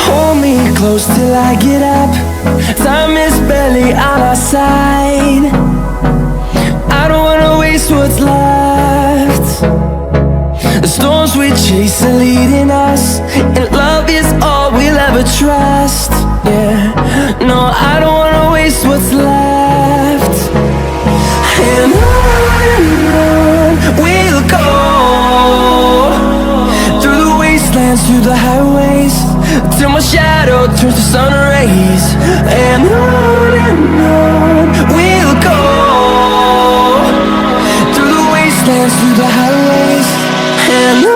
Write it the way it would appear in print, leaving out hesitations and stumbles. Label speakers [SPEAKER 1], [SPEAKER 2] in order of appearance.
[SPEAKER 1] Hold me close till I get up. Time is barely on our side. I don't wanna waste what's left. The storms we chase are leading us, and love is all we'll ever trust. Yeah, no, I don't wanna waste what's left. And on we'll go, through the wastelands, through the highways, till my shadow turns to sun rays. And on we'll go, through the wastelands, through the highways, and